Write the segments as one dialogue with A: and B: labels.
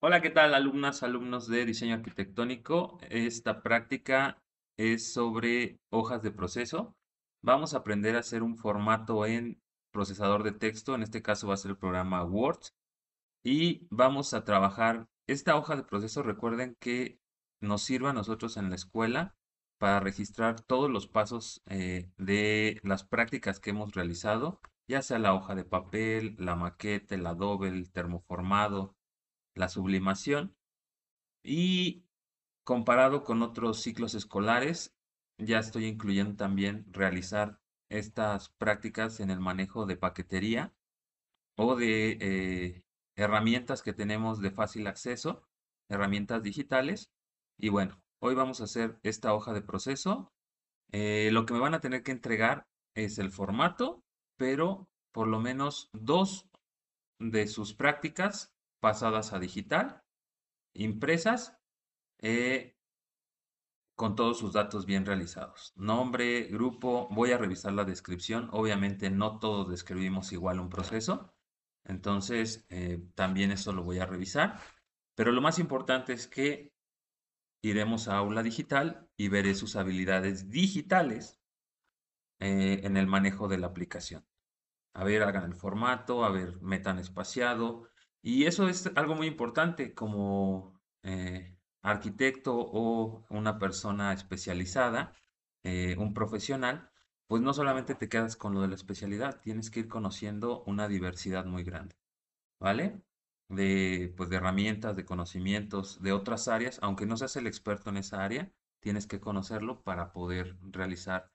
A: Hola, ¿qué tal, alumnas, alumnos de diseño arquitectónico? Esta práctica es sobre hojas de proceso. Vamos a aprender a hacer un formato en procesador de texto, en este caso va a ser el programa Word, y vamos a trabajar esta hoja de proceso. Recuerden que nos sirva a nosotros en la escuela para registrar todos los pasos de las prácticas que hemos realizado, ya sea la hoja de papel, la maqueta, el adobe, el termoformado, la sublimación. Y comparado con otros ciclos escolares, ya estoy incluyendo también realizar estas prácticas en el manejo de paquetería o de herramientas que tenemos de fácil acceso, herramientas digitales. Y bueno, hoy vamos a hacer esta hoja de proceso. Lo que me van a tener que entregar es el formato, pero por lo menos dos de sus prácticas pasadas a digital, impresas, eh, con todos sus datos bien realizados. Nombre, grupo, voy a revisar la descripción. Obviamente no todos describimos igual un proceso, entonces también eso lo voy a revisar. Pero lo más importante es que iremos a aula digital y veré sus habilidades digitales en el manejo de la aplicación. A ver, hagan el formato, a ver, metan espaciado. Y eso es algo muy importante como arquitecto o una persona especializada, un profesional, pues no solamente te quedas con lo de la especialidad, tienes que ir conociendo una diversidad muy grande, ¿vale? Pues de herramientas, de conocimientos, de otras áreas, aunque no seas el experto en esa área, tienes que conocerlo para poder realizar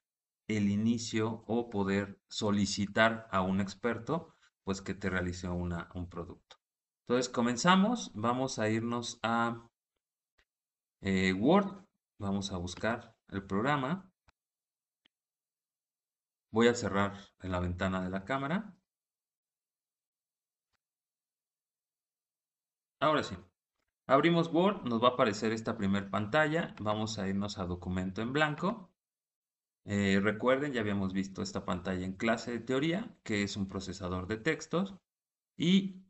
A: el inicio o poder solicitar a un experto, pues que te realice un producto. Entonces, comenzamos, vamos a irnos a Word, vamos a buscar el programa, voy a cerrar la ventana de la cámara. Ahora sí, abrimos Word, nos va a aparecer esta primer pantalla, vamos a irnos a documento en blanco. Recuerden, ya habíamos visto esta pantalla en clase de teoría, que es un procesador de textos. Y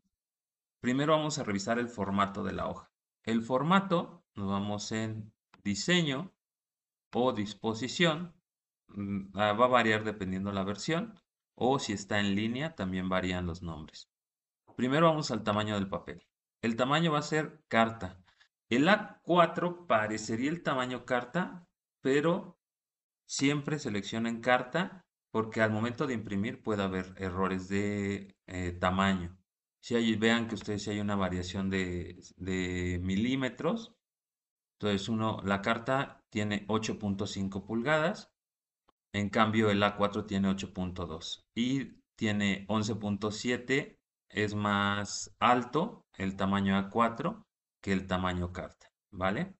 A: primero vamos a revisar el formato de la hoja. El formato, nos vamos en diseño o disposición, va a variar dependiendo la versión, o si está en línea, también varían los nombres. Primero vamos al tamaño del papel. El tamaño va a ser carta. El A4 parecería el tamaño carta, pero siempre seleccionen carta porque al momento de imprimir puede haber errores de tamaño. Si vean que ustedes si hay una variación de milímetros, entonces la carta tiene 8.5 pulgadas, en cambio el A4 tiene 8.2 y tiene 11.7, es más alto el tamaño A4 que el tamaño carta, ¿vale?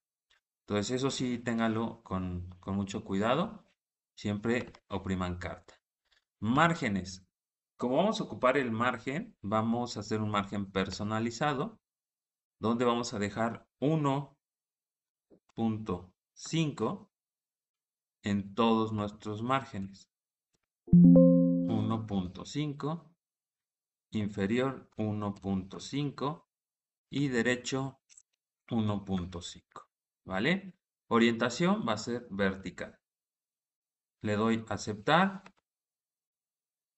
A: Entonces eso sí, téngalo con mucho cuidado. Siempre opriman carta. Márgenes. Como vamos a ocupar el margen, vamos a hacer un margen personalizado, donde vamos a dejar 1.5 en todos nuestros márgenes. 1.5, inferior 1.5 y derecho 1.5. ¿Vale? Orientación va a ser vertical. Le doy aceptar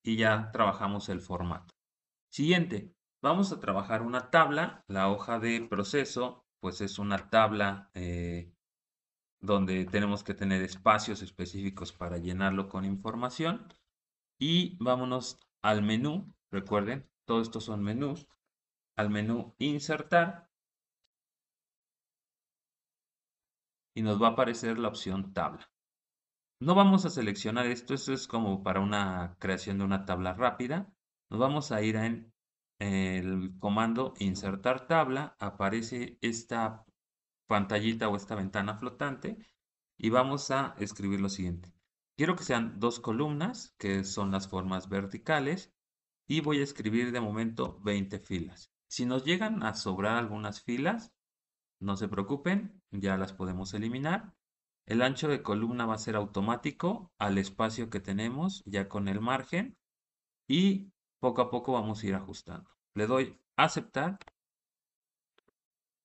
A: y ya trabajamos el formato. Siguiente, vamos a trabajar una tabla. La hoja de proceso, pues es una tabla donde tenemos que tener espacios específicos para llenarlo con información. Y vámonos al menú. Recuerden, todos estos son menús. Al menú insertar y nos va a aparecer la opción tabla. No vamos a seleccionar esto es como para una creación de una tabla rápida. Nos vamos a ir en el comando insertar tabla, aparece esta pantallita o esta ventana flotante y vamos a escribir lo siguiente. Quiero que sean dos columnas, que son las formas verticales, y voy a escribir de momento 20 filas. Si nos llegan a sobrar algunas filas, no se preocupen, ya las podemos eliminar. El ancho de columna va a ser automático al espacio que tenemos ya con el margen y poco a poco vamos a ir ajustando. Le doy a aceptar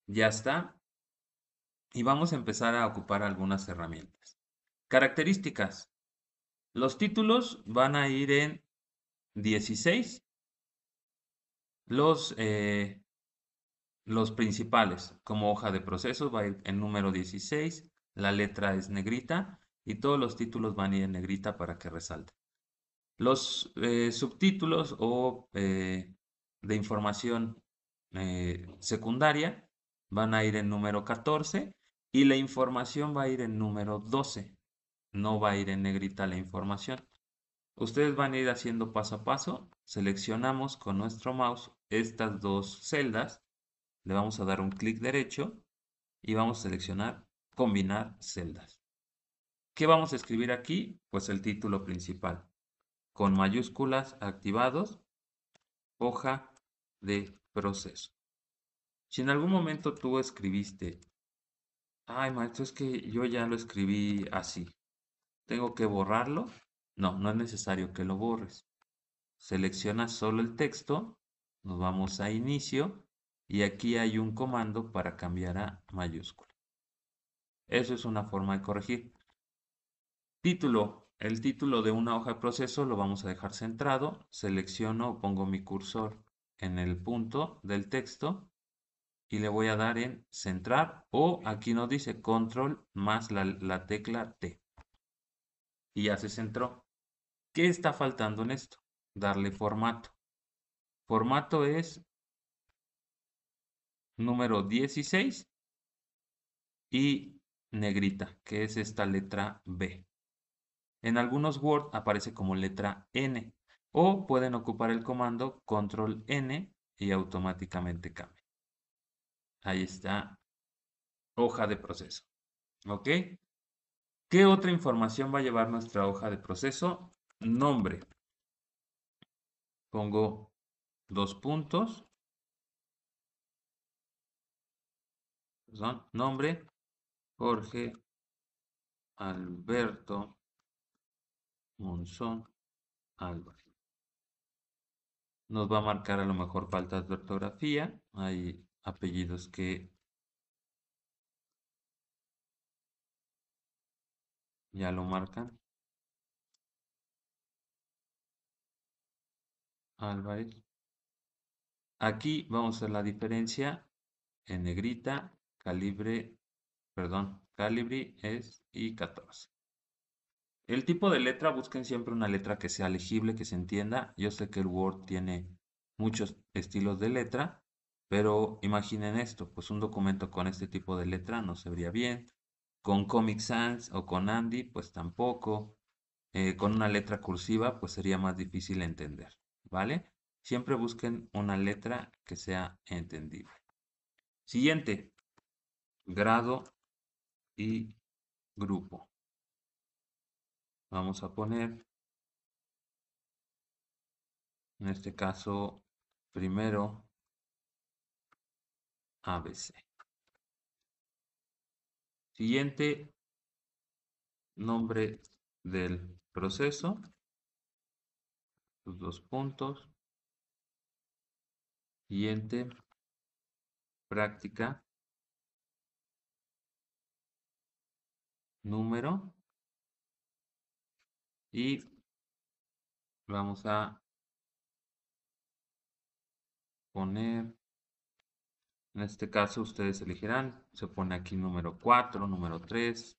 A: Ya está. Y vamos a empezar a ocupar algunas herramientas. Características. Los títulos van a ir en 16. Los, eh, los principales, como hoja de procesos, va a ir en número 16. La letra es negrita y todos los títulos van a ir en negrita para que resalte. Los subtítulos o de información secundaria van a ir en número 14 y la información va a ir en número 12. No va a ir en negrita la información. Ustedes van a ir haciendo paso a paso. Seleccionamos con nuestro mouse estas dos celdas. Le vamos a dar un clic derecho y vamos a seleccionar combinar celdas. ¿Qué vamos a escribir aquí? Pues el título principal con mayúsculas activados, hoja de proceso. Si en algún momento tú escribiste, ay maestro, es que yo ya lo escribí así, ¿tengo que borrarlo? No, no es necesario que lo borres. Seleccionas solo el texto, nos vamos a inicio y aquí hay un comando para cambiar a mayúscula. Eso es una forma de corregir. Título. El título de una hoja de proceso lo vamos a dejar centrado. Selecciono o pongo mi cursor en el punto del texto y le voy a dar en centrar o aquí nos dice control más la tecla T. Y ya se centró. ¿Qué está faltando en esto? Darle formato. Formato es número 16 y negrita, que es esta letra B. En algunos Word aparece como letra N o pueden ocupar el comando control N y automáticamente cambia. Ahí está, hoja de proceso. ¿Ok? ¿Qué otra información va a llevar nuestra hoja de proceso? Nombre. Pongo dos puntos, perdón, nombre, Jorge Alberto Monzón Álvarez. Nos va a marcar a lo mejor faltas de ortografía. Hay apellidos que ya lo marcan. Álvarez. Aquí vamos a hacer la diferencia en negrita, calibri es y 14. El tipo de letra, busquen siempre una letra que sea legible, que se entienda. Yo sé que el Word tiene muchos estilos de letra, pero imaginen esto, pues un documento con este tipo de letra no se vería bien. Con Comic Sans o con Andy, pues tampoco. Con una letra cursiva, pues sería más difícil entender, ¿vale? Siempre busquen una letra que sea entendible. Siguiente, grado y grupo. Vamos a poner, en este caso, primero ABC. Siguiente, nombre del proceso, los dos puntos. Siguiente, práctica, número. Y vamos a poner, en este caso ustedes elegirán, se pone aquí número 4, número 3,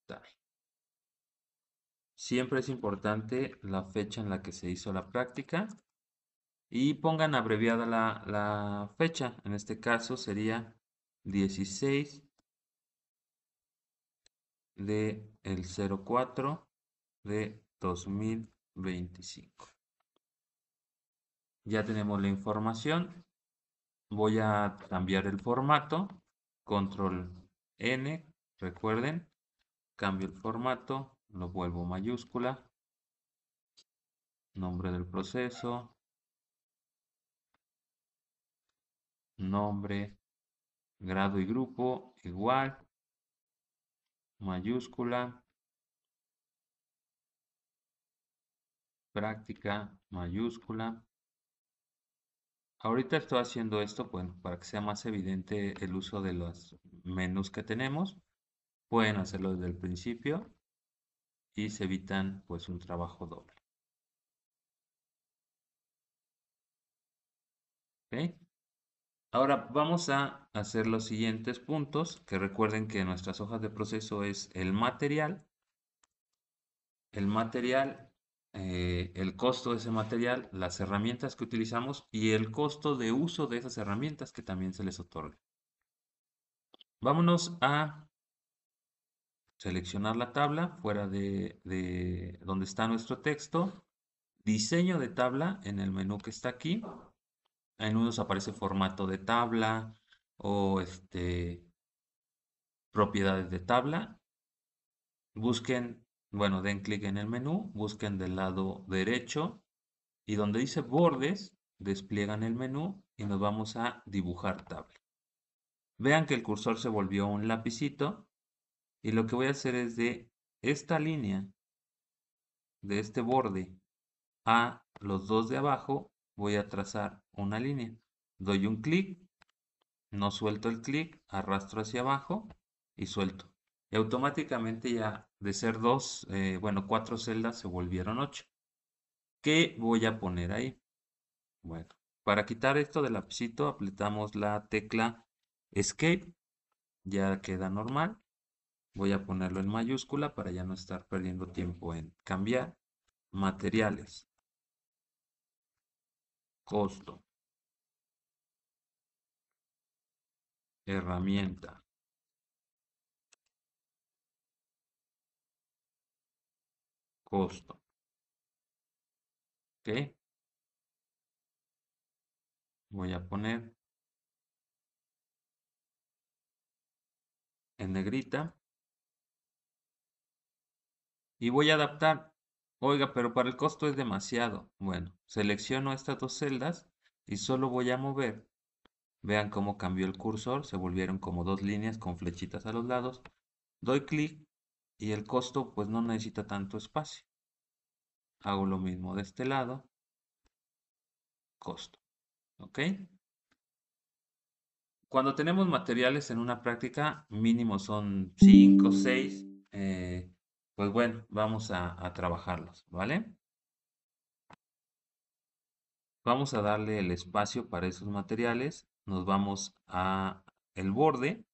A: tal. Siempre es importante la fecha en la que se hizo la práctica y pongan abreviada la fecha. En este caso sería 16 de el 04 de 2025. Ya tenemos la información. Voy a cambiar el formato. Control N, recuerden. Cambio el formato, lo vuelvo mayúscula. Nombre del proceso. Nombre, grado y grupo igual. Mayúscula. Práctica mayúscula. Ahorita estoy haciendo esto, bueno, para que sea más evidente el uso de los menús que tenemos. Pueden hacerlo desde el principio y se evitan pues un trabajo doble. ¿Ok? Ahora vamos a hacer los siguientes puntos, que recuerden que nuestras hojas de proceso es el material, el costo de ese material, las herramientas que utilizamos y el costo de uso de esas herramientas que también se les otorga. Vámonos a seleccionar la tabla fuera de donde está nuestro texto, diseño de tabla en el menú que está aquí. En unos aparece formato de tabla o propiedades de tabla. Busquen, bueno, den clic en el menú, busquen del lado derecho y donde dice bordes, despliegan el menú y nos vamos a dibujar tabla. Vean que el cursor se volvió un lapicito y lo que voy a hacer es de esta línea, de este borde a los dos de abajo, voy a trazar una línea. Doy un clic, no suelto el clic, arrastro hacia abajo y suelto. Y automáticamente ya de ser dos, bueno, cuatro celdas se volvieron ocho. ¿Qué voy a poner ahí? Bueno, para quitar esto del lapicito apretamos la tecla Escape, ya queda normal. Voy a ponerlo en mayúscula para ya no estar perdiendo tiempo en cambiar. Materiales, costo, herramienta, costo. ¿Ok? Voy a poner en negrita y voy a adaptar. Oiga, pero para el costo es demasiado. Bueno, selecciono estas dos celdas y solo voy a mover. Vean cómo cambió el cursor, se volvieron como dos líneas con flechitas a los lados. Doy clic y el costo pues no necesita tanto espacio. Hago lo mismo de este lado, costo. ¿Ok? Cuando tenemos materiales en una práctica, mínimo son 5, 6. Pues bueno, vamos a trabajarlos, ¿vale? Vamos a darle el espacio para esos materiales. Nos vamos a el borde,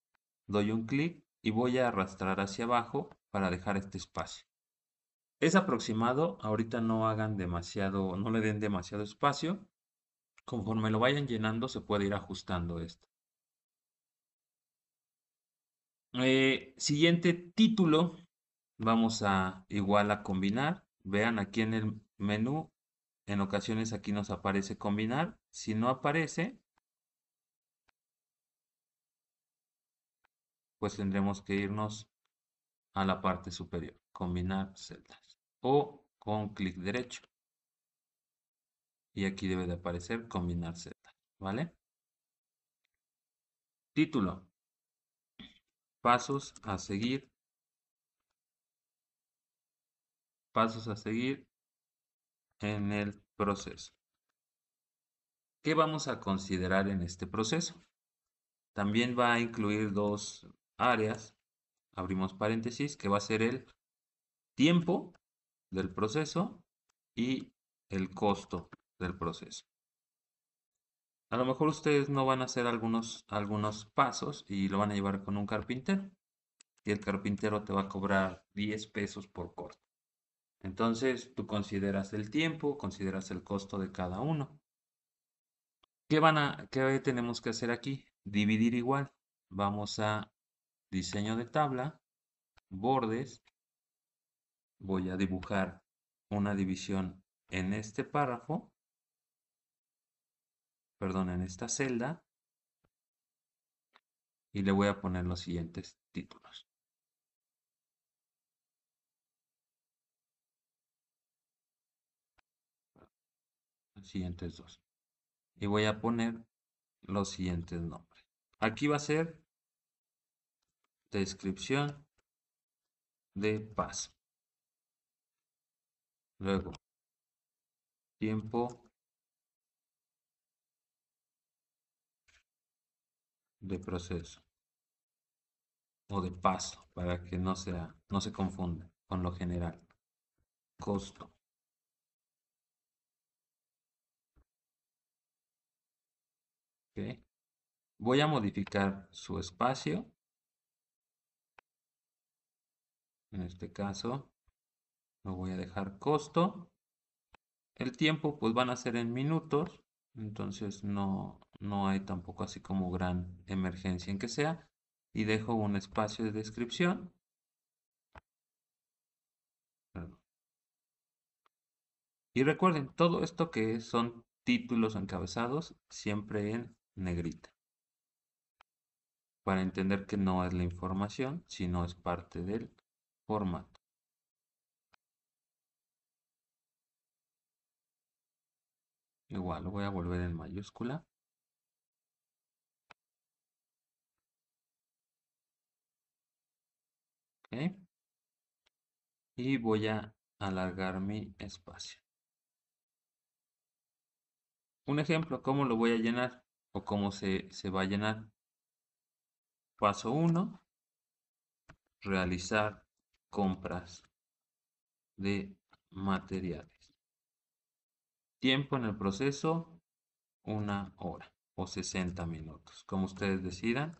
A: doy un clic y voy a arrastrar hacia abajo para dejar este espacio. Es aproximado, ahorita no hagan demasiado, no le den demasiado espacio. Conforme lo vayan llenando se puede ir ajustando esto. Siguiente título, vamos a igual a combinar. Vean aquí en el menú, en ocasiones aquí nos aparece combinar. Si no aparece, pues tendremos que irnos a la parte superior, combinar celdas o con clic derecho. Y aquí debe de aparecer combinar celdas, ¿vale? Título, pasos a seguir en el proceso. ¿Qué vamos a considerar en este proceso? También va a incluir dos áreas, abrimos paréntesis, que va a ser el tiempo del proceso y el costo del proceso. A lo mejor ustedes no van a hacer algunos pasos y lo van a llevar con un carpintero. Y el carpintero te va a cobrar 10 pesos por corte. Entonces tú consideras el tiempo, consideras el costo de cada uno. ¿Qué tenemos que hacer aquí? Dividir igual. Vamos a diseño de tabla, bordes. Voy a dibujar una división en este párrafo, perdón, en esta celda, y le voy a poner los siguientes títulos. Los siguientes dos. Y voy a poner los siguientes nombres. Aquí va a ser descripción de paso. Luego, tiempo de proceso o de paso para que no se confunda con lo general. Costo. ¿Ok? Voy a modificar su espacio. En este caso, lo voy a dejar costo. El tiempo, pues van a ser en minutos. Entonces no hay tampoco así como gran emergencia en que sea. Y dejo un espacio de descripción. Y recuerden, todo esto que son títulos encabezados, siempre en negrita, para entender que no es la información, sino es parte del formato. Igual lo voy a volver en mayúscula. ¿Ok? Y voy a alargar mi espacio. Un ejemplo, ¿cómo lo voy a llenar? O cómo se va a llenar. Paso uno: realizar compras de materiales. Tiempo en el proceso, 1 hora o 60 minutos, como ustedes decidan,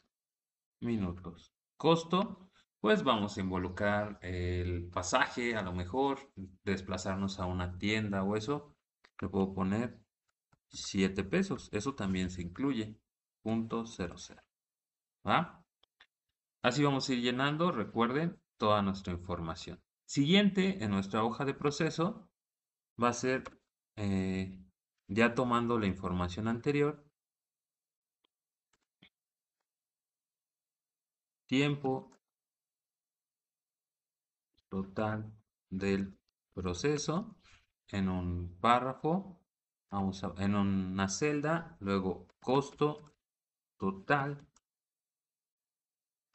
A: minutos. Costo, pues vamos a involucrar el pasaje, a lo mejor desplazarnos a una tienda o eso, le puedo poner 7 pesos, eso también se incluye, punto 00, ¿va? Así vamos a ir llenando, recuerden, toda nuestra información. Siguiente en nuestra hoja de proceso va a ser, eh, ya tomando la información anterior, tiempo total del proceso en un párrafo, en una celda, luego costo total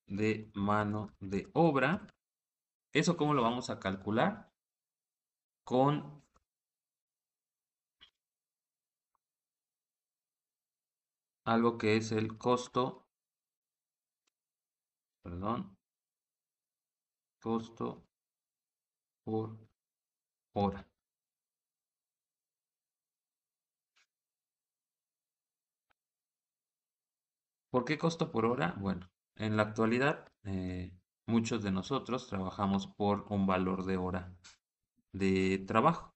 A: de mano de obra. ¿Eso cómo lo vamos a calcular? Con algo que es el costo, perdón, costo por hora. ¿Por qué costo por hora? Bueno, en la actualidad muchos de nosotros trabajamos por un valor de hora de trabajo.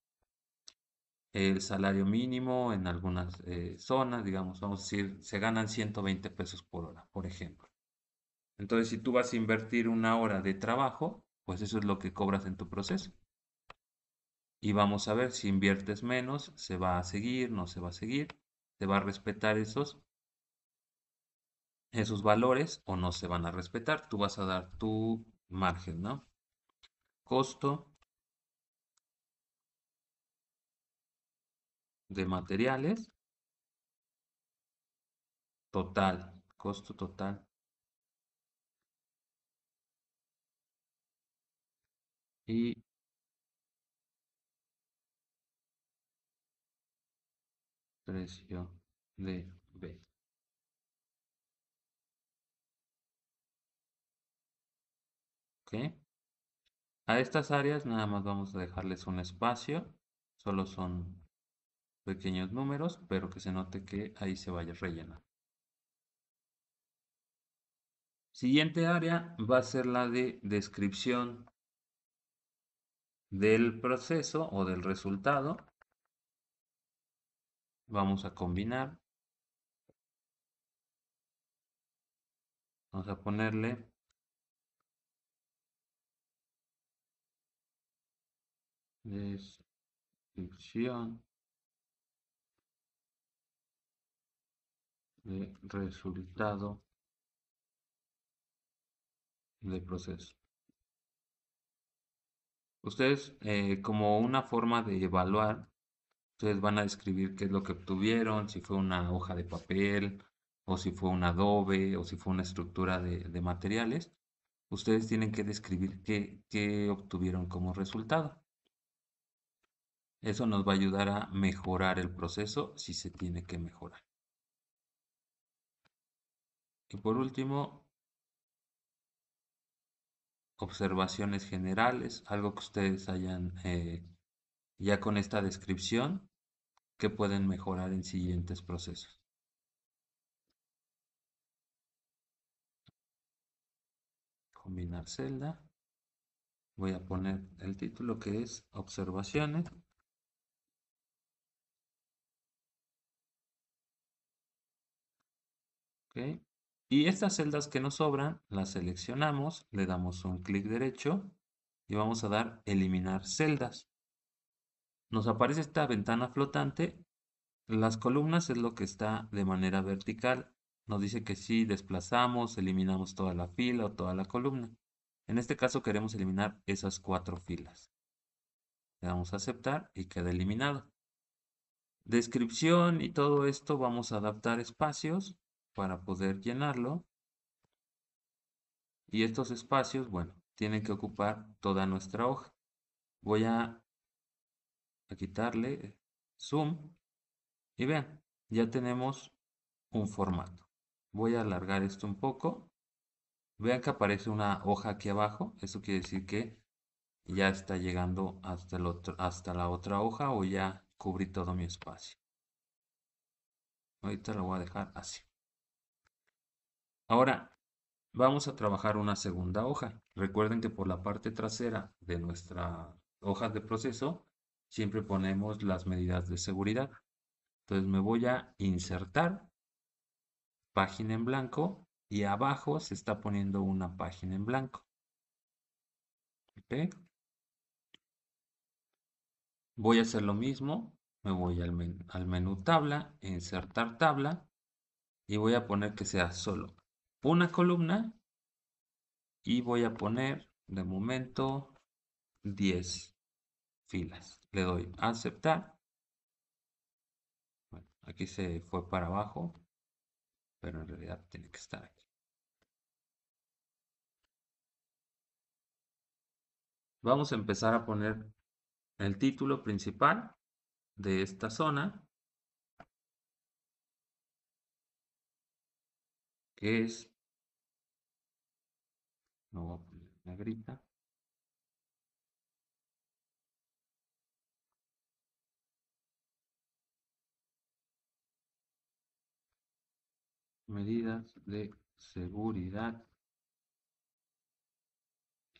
A: El salario mínimo en algunas zonas, digamos, vamos a decir, se ganan 120 pesos por hora, por ejemplo. Entonces, si tú vas a invertir 1 hora de trabajo, pues eso es lo que cobras en tu proceso. Y vamos a ver si inviertes menos, se va a seguir, no se va a seguir, se va a respetar esos valores o no se van a respetar. Tú vas a dar tu margen, ¿no? Costo de materiales total, costo total y precio de B. ¿Ok? A estas áreas nada más vamos a dejarles un espacio, solo son pequeños números, pero que se note que ahí se vaya rellenando. Siguiente área va a ser la de descripción del proceso o del resultado. Vamos a combinar, vamos a ponerle descripción de resultado del proceso. Ustedes, como una forma de evaluar, ustedes van a describir qué es lo que obtuvieron, si fue una hoja de papel, o si fue un adobe, o si fue una estructura de materiales. Ustedes tienen que describir qué obtuvieron como resultado. Eso nos va a ayudar a mejorar el proceso si se tiene que mejorar. Y por último, observaciones generales, algo que ustedes hayan ya con esta descripción que pueden mejorar en siguientes procesos. Combinar celda. Voy a poner el título que es observaciones. ¿Ok? Y estas celdas que nos sobran, las seleccionamos, le damos un clic derecho y vamos a dar eliminar celdas. Nos aparece esta ventana flotante. Las columnas es lo que está de manera vertical. Nos dice que si desplazamos, eliminamos toda la fila o toda la columna. En este caso queremos eliminar esas 4 filas. Le damos a aceptar y queda eliminado. Descripción y todo esto vamos a adaptar espacios para poder llenarlo. Y estos espacios, bueno, tienen que ocupar toda nuestra hoja. Voy a quitarle zoom y vean, ya tenemos un formato. Voy a alargar esto un poco. Vean que aparece una hoja aquí abajo. Eso quiere decir que ya está llegando hasta la otra hoja o ya cubrí todo mi espacio. Ahorita lo voy a dejar así. Ahora vamos a trabajar una segunda hoja. Recuerden que por la parte trasera de nuestra hoja de proceso siempre ponemos las medidas de seguridad. Entonces me voy a insertar página en blanco y abajo se está poniendo una página en blanco. ¿Ok? Voy a hacer lo mismo. Me voy al menú tabla, insertar tabla y voy a poner que sea solo una columna y voy a poner de momento 10 filas. Le doy a aceptar. Bueno, aquí se fue para abajo, pero en realidad tiene que estar aquí. Vamos a empezar a poner el título principal de esta zona, que es, no voy a poner negrita, medidas de seguridad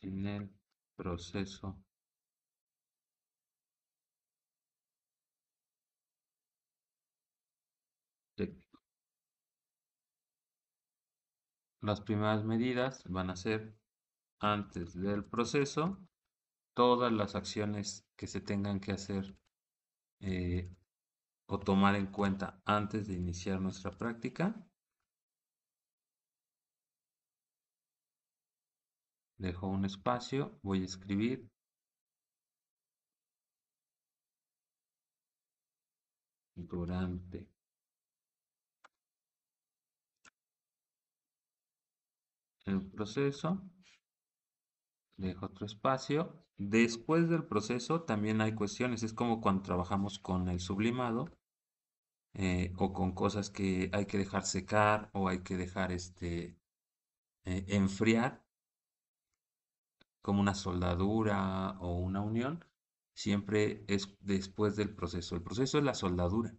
A: en el proceso técnico. Las primeras medidas van a ser antes del proceso, todas las acciones que se tengan que hacer eh, o tomar en cuenta antes de iniciar nuestra práctica. Dejo un espacio, voy a escribir durante el proceso, dejo otro espacio. Después del proceso también hay cuestiones, es como cuando trabajamos con el sublimado o con cosas que hay que dejar secar o hay que dejar enfriar, como una soldadura o una unión, siempre es después del proceso. El proceso es la soldadura,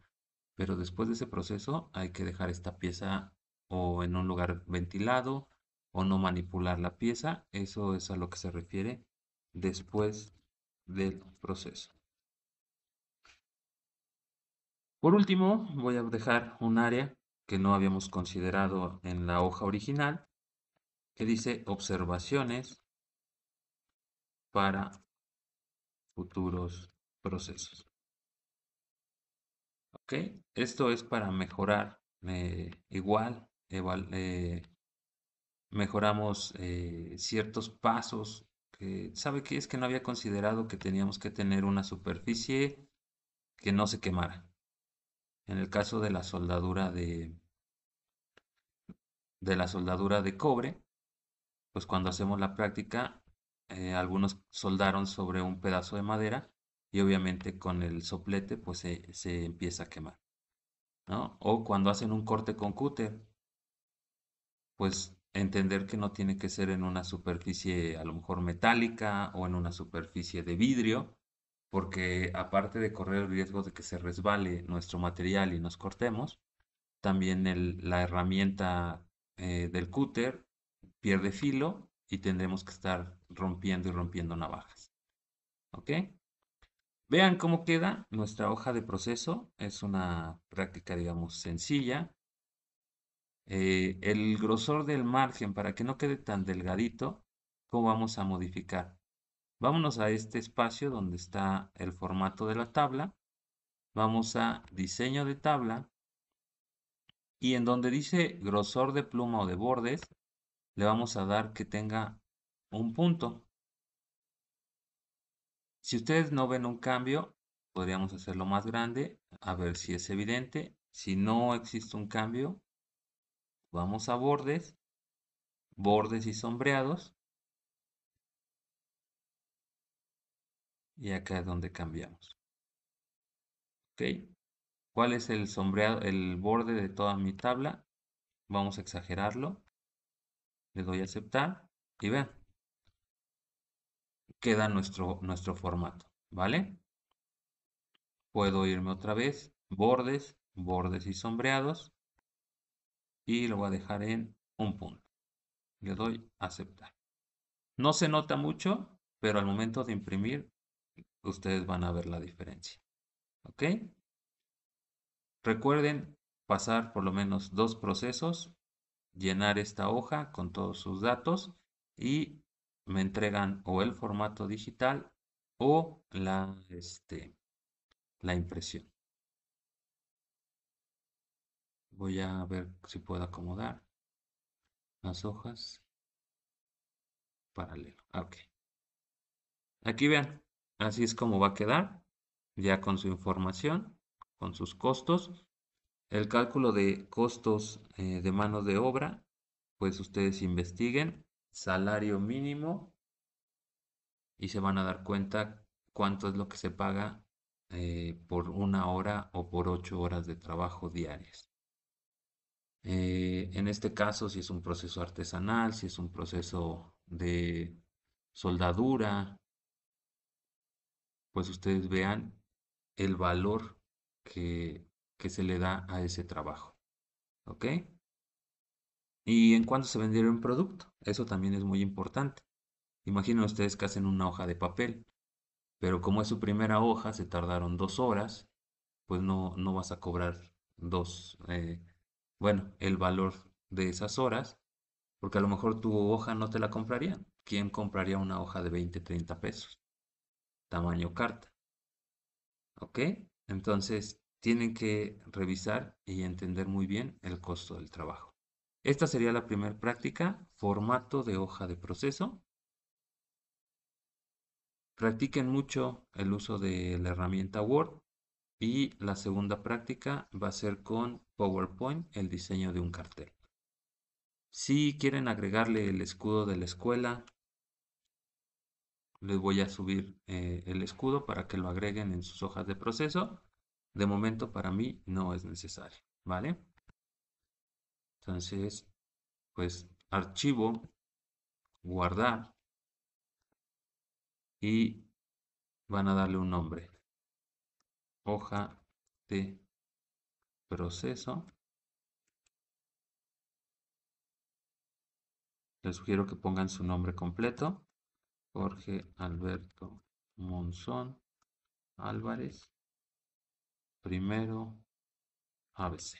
A: pero después de ese proceso hay que dejar esta pieza o en un lugar ventilado o no manipular la pieza. Eso es a lo que se refiere después del proceso. Por último, voy a dejar un área que no habíamos considerado en la hoja original, que dice observaciones para futuros procesos. ¿Ok? Esto es para mejorar igual, mejoramos ciertos pasos que, ¿sabe qué? Es que no había considerado que teníamos que tener una superficie que no se quemara. En el caso de la soldadura de cobre, pues cuando hacemos la práctica, algunos soldaron sobre un pedazo de madera y obviamente con el soplete pues se empieza a quemar, ¿no? O cuando hacen un corte con cúter, pues entender que no tiene que ser en una superficie a lo mejor metálica o en una superficie de vidrio, porque aparte de correr el riesgo de que se resbale nuestro material y nos cortemos, también la herramienta del cúter pierde filo y tendremos que estar rompiendo y rompiendo navajas. ¿Ok? Vean cómo queda nuestra hoja de proceso. Es una práctica, digamos, sencilla. El grosor del margen, para que no quede tan delgadito, ¿cómo vamos a modificar? Vámonos a este espacio donde está el formato de la tabla. Vamos a diseño de tabla y en donde dice grosor de pluma o de bordes, le vamos a dar que tenga un punto. Si ustedes no ven un cambio, podríamos hacerlo más grande, a ver si es evidente. Si no existe un cambio, vamos a bordes, bordes y sombreados, y acá es donde cambiamos. ¿Ok? ¿Cuál es el sombreado, el borde de toda mi tabla? Vamos a exagerarlo. Le doy a aceptar y vean, queda nuestro formato, ¿vale? Puedo irme otra vez, bordes, bordes y sombreados, y lo voy a dejar en un punto. Le doy a aceptar. No se nota mucho, pero al momento de imprimir, ustedes van a ver la diferencia. ¿Ok? Recuerden pasar por lo menos dos procesos, llenar esta hoja con todos sus datos y me entregan o el formato digital o la impresión. Voy a ver si puedo acomodar las hojas paralelo. Ok. Aquí vean, así es como va a quedar, ya con su información, con sus costos. El cálculo de costos de mano de obra, pues ustedes investiguen salario mínimo y se van a dar cuenta cuánto es lo que se paga por una hora o por 8 horas de trabajo diarias. En este caso, si es un proceso artesanal, si es un proceso de soldadura, pues ustedes vean el valor que, que se le da a ese trabajo. ¿Ok? Y en cuánto se vendería un producto. Eso también es muy importante. Imaginen ustedes que hacen una hoja de papel, pero como es su primera hoja, se tardaron 2 horas, pues no vas a cobrar bueno, el valor de esas horas, porque a lo mejor tu hoja no te la comprarían. ¿Quién compraría una hoja de 20, 30 pesos? Tamaño carta. ¿Ok? Entonces, tienen que revisar y entender muy bien el costo del trabajo. Esta sería la primera práctica, formato de hoja de proceso. Practiquen mucho el uso de la herramienta Word y la segunda práctica va a ser con PowerPoint, el diseño de un cartel. Si quieren agregarle el escudo de la escuela, les voy a subir el escudo para que lo agreguen en sus hojas de proceso. De momento para mí no es necesario, ¿vale? Entonces, pues archivo, guardar y van a darle un nombre. Hoja de proceso. Les sugiero que pongan su nombre completo. Jorge Alberto Monzón Álvarez, primero ABC.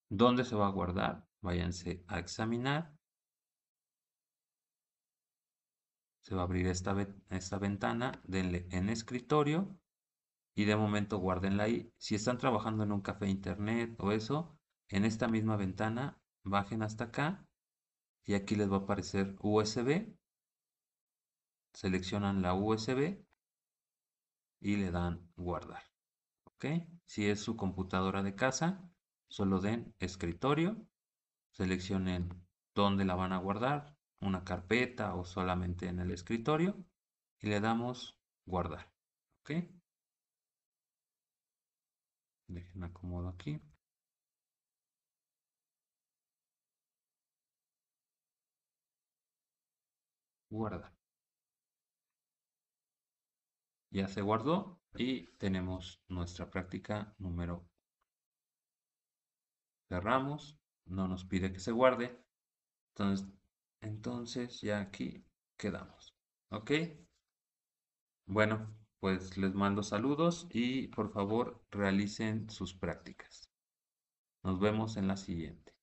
A: ¿Dónde se va a guardar? Váyanse a examinar. Se va a abrir esta ventana. Denle en escritorio y de momento guárdenla ahí. Si están trabajando en un café internet o eso, en esta misma ventana, bajen hasta acá y aquí les va a aparecer USB. Seleccionan la USB y le dan guardar. ¿Ok? Si es su computadora de casa, solo den escritorio, seleccionen dónde la van a guardar, una carpeta o solamente en el escritorio y le damos guardar. ¿Ok? Dejen acomodo aquí. guardar. Ya se guardó y tenemos nuestra práctica número 1. Cerramos, no nos pide que se guarde, entonces ya aquí quedamos. ¿Ok? Bueno, pues les mando saludos y por favor realicen sus prácticas. Nos vemos en la siguiente.